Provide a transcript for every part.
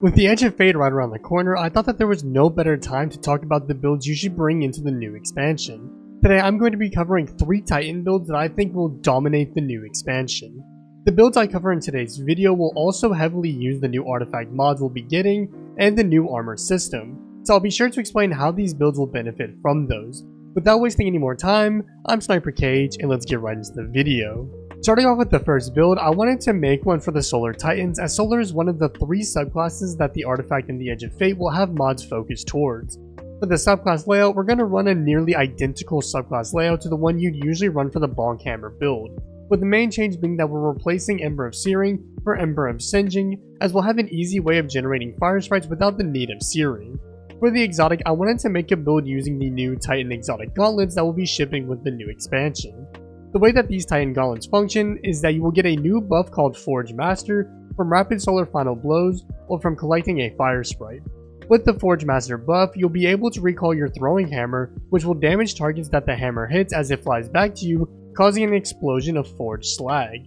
With the Edge of Fate right around the corner, I thought that there was no better time to talk about the builds you should bring into the new expansion. Today I'm going to be covering 3 Titan builds that I think will dominate the new expansion. The builds I cover in today's video will also heavily use the new artifact mods we'll be getting and the new armor system, so I'll be sure to explain how these builds will benefit from those. Without wasting any more time, I'm SniperKH and let's get right into the video. Starting off with the first build, I wanted to make one for the Solar Titans, as Solar is one of the 3 subclasses that the Artifact and the Edge of Fate will have mods focused towards. For the subclass layout, we're going to run a nearly identical subclass layout to the one you'd usually run for the Bonk Hammer build, with the main change being that we're replacing Ember of Searing for Ember of Singeing, as we'll have an easy way of generating fire sprites without the need of Searing. For the exotic, I wanted to make a build using the new Titan exotic gauntlets that will be shipping with the new expansion. The way that these Titan gauntlets function is that you will get a new buff called Forge Master from rapid solar final blows or from collecting a fire sprite. With the Forge Master buff, you'll be able to recall your throwing hammer, which will damage targets that the hammer hits as it flies back to you, causing an explosion of forged slag.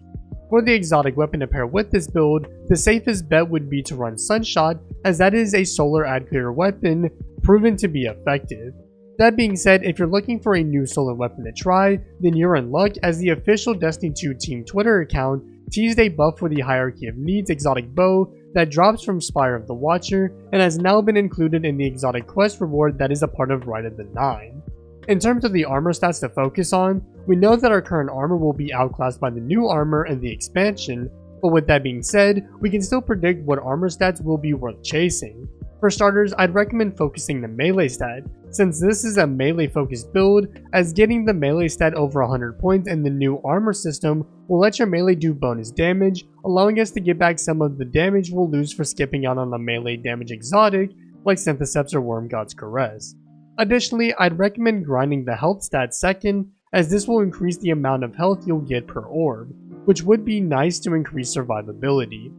For the exotic weapon to pair with this build, the safest bet would be to run Sunshot, as that is a solar ad clear weapon proven to be effective. That being said, if you're looking for a new solar weapon to try, then you're in luck, as the official Destiny 2 team Twitter account teased a buff for the Hierarchy of Needs exotic bow that drops from Spire of the Watcher and has now been included in the exotic quest reward that is a part of Rite of the Nine. In terms of the armor stats to focus on, we know that our current armor will be outclassed by the new armor and the expansion, but with that being said, we can still predict what armor stats will be worth chasing. For starters, I'd recommend focusing the melee stat, since this is a melee focused build, as getting the melee stat over 100 points in the new armor system will let your melee do bonus damage, allowing us to get back some of the damage we'll lose for skipping out on the melee damage exotic like Syntheseps or Wormgod's Caress. Additionally, I'd recommend grinding the health stat second, as this will increase the amount of health you'll get per orb, which would be nice to increase survivability.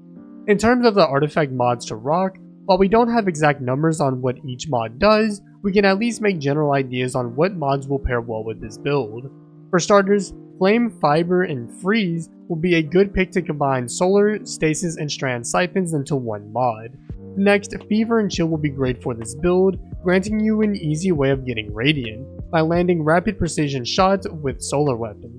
In terms of the artifact mods to rock, while we don't have exact numbers on what each mod does, we can at least make general ideas on what mods will pair well with this build. For starters, Flame, Fiber, and Freeze will be a good pick to combine Solar, Stasis, and Strand siphons into one mod. Next, Fever and Chill will be great for this build, granting you an easy way of getting Radiant, by landing rapid precision shots with Solar Weapon.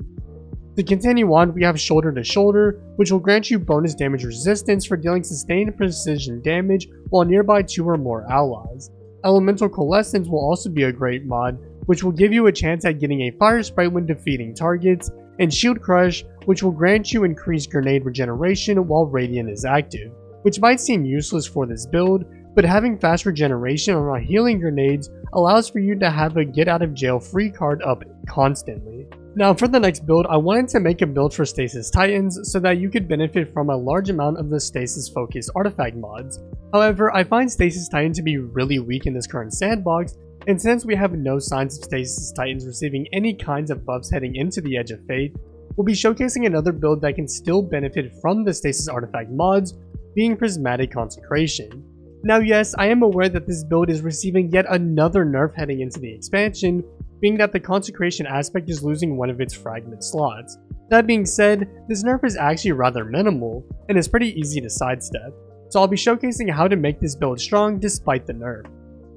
To continue on, we have Shoulder to Shoulder, which will grant you bonus damage resistance for dealing sustained precision damage while nearby 2 or more allies. Elemental Coalescence will also be a great mod, which will give you a chance at getting a fire sprite when defeating targets, and Shield Crush, which will grant you increased grenade regeneration while Radiant is active, which might seem useless for this build, but having fast regeneration on healing grenades allows for you to have a get out of jail free card up constantly. Now for the next build, I wanted to make a build for Stasis Titans so that you could benefit from a large amount of the Stasis focused artifact mods. However, I find Stasis Titan to be really weak in this current sandbox, and since we have no signs of Stasis Titans receiving any kinds of buffs heading into the Edge of Fate, we'll be showcasing another build that can still benefit from the Stasis artifact mods, being Prismatic Consecration. Now yes, I am aware that this build is receiving yet another nerf heading into the expansion, being that the consecration aspect is losing one of its fragment slots. That being said, this nerf is actually rather minimal, and is pretty easy to sidestep, so I'll be showcasing how to make this build strong despite the nerf.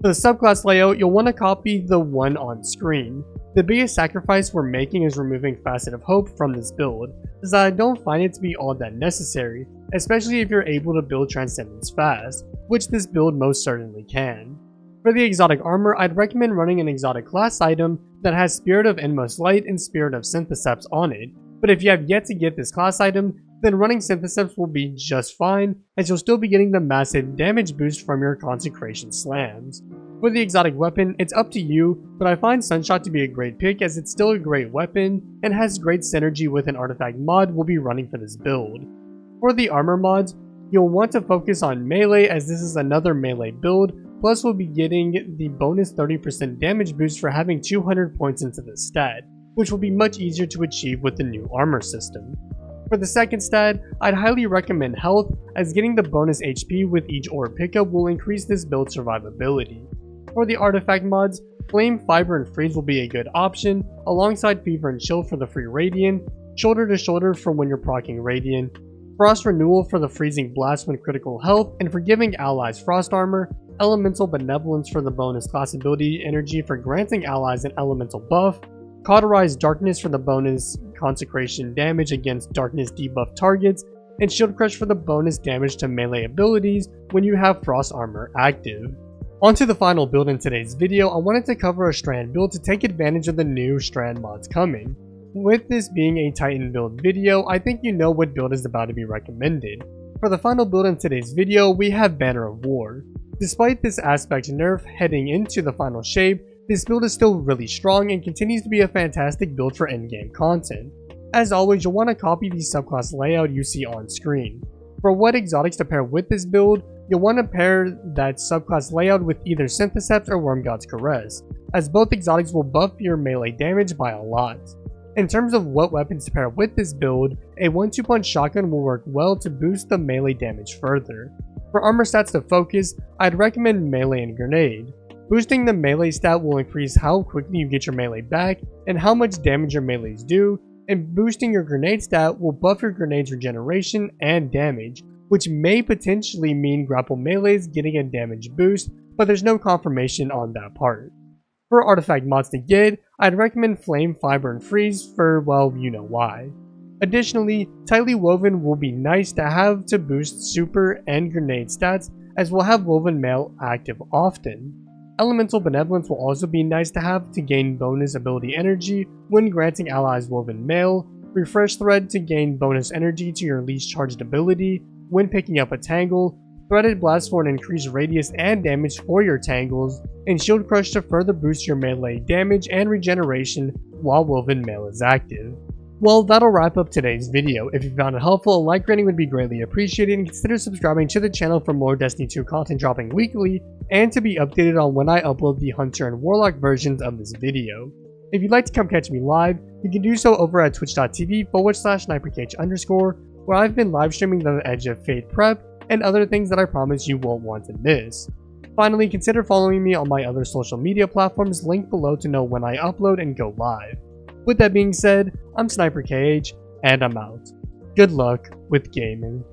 For the subclass layout, you'll want to copy the one on screen. The biggest sacrifice we're making is removing Facet of Hope from this build, as I don't find it to be all that necessary, especially if you're able to build Transcendence fast, which this build most certainly can. For the exotic armor, I'd recommend running an exotic class item that has Spirit of Endmost Light and Spirit of Syntheseps on it, but if you have yet to get this class item, then running Syntheseps will be just fine, as you'll still be getting the massive damage boost from your consecration slams. For the exotic weapon, it's up to you, but I find Sunshot to be a great pick as it's still a great weapon and has great synergy with an artifact mod we'll be running for this build. For the armor mods, you'll want to focus on melee as this is another melee build, plus we'll be getting the bonus 30% damage boost for having 200 points into the stat, which will be much easier to achieve with the new armor system. For the second stat, I'd highly recommend Health, as getting the bonus HP with each orb pickup will increase this build's survivability. For the artifact mods, Flame, Fiber, and Freeze will be a good option, alongside Fever and Chill for the free Radiant, Shoulder to Shoulder for when you're proccing Radiant, Frost Renewal for the freezing blast when critical health and for giving allies frost armor, Elemental Benevolence for the bonus class ability energy for granting allies an elemental buff, Cauterized Darkness for the bonus consecration damage against darkness debuff targets, and Shield Crush for the bonus damage to melee abilities when you have frost armor active. Onto the final build in today's video, I wanted to cover a Strand build to take advantage of the new Strand mods coming. With this being a Titan build video, I think you know what build is about to be recommended. For the final build in today's video, we have Banner of War. Despite this aspect nerf heading into the final shape, this build is still really strong and continues to be a fantastic build for endgame content. As always, you'll want to copy the subclass layout you see on screen. For what exotics to pair with this build, you'll want to pair that subclass layout with either Synthocept or Wormgod's Caress, as both exotics will buff your melee damage by a lot. In terms of what weapons to pair with this build, a 1-2 punch shotgun will work well to boost the melee damage further. For armor stats to focus, I'd recommend melee and grenade. Boosting the melee stat will increase how quickly you get your melee back and how much damage your melees do, and boosting your grenade stat will buff your grenade's regeneration and damage, which may potentially mean grapple melees getting a damage boost, but there's no confirmation on that part. For artifact mods to get, I'd recommend Flame, Fiber, and Freeze for, well, you know why. Additionally, Tightly Woven will be nice to have to boost super and grenade stats, as we'll have Woven Mail active often. Elemental Benevolence will also be nice to have to gain bonus ability energy when granting allies Woven Mail, Refresh Thread to gain bonus energy to your least charged ability when picking up a Tangle, Threaded Blast for an increased radius and damage for your Tangles, and Shield Crush to further boost your melee damage and regeneration while Woven Mail is active. Well, that'll wrap up today's video. If you found it helpful, a like rating would be greatly appreciated, and consider subscribing to the channel for more Destiny 2 content dropping weekly, and to be updated on when I upload the Hunter and Warlock versions of this video. If you'd like to come catch me live, you can do so over at twitch.tv/SniperKH_, where I've been live streaming the Edge of Fate prep, and other things that I promise you won't want to miss. Finally, consider following me on my other social media platforms linked below to know when I upload and go live. With that being said, I'm SniperKH, and I'm out. Good luck with gaming.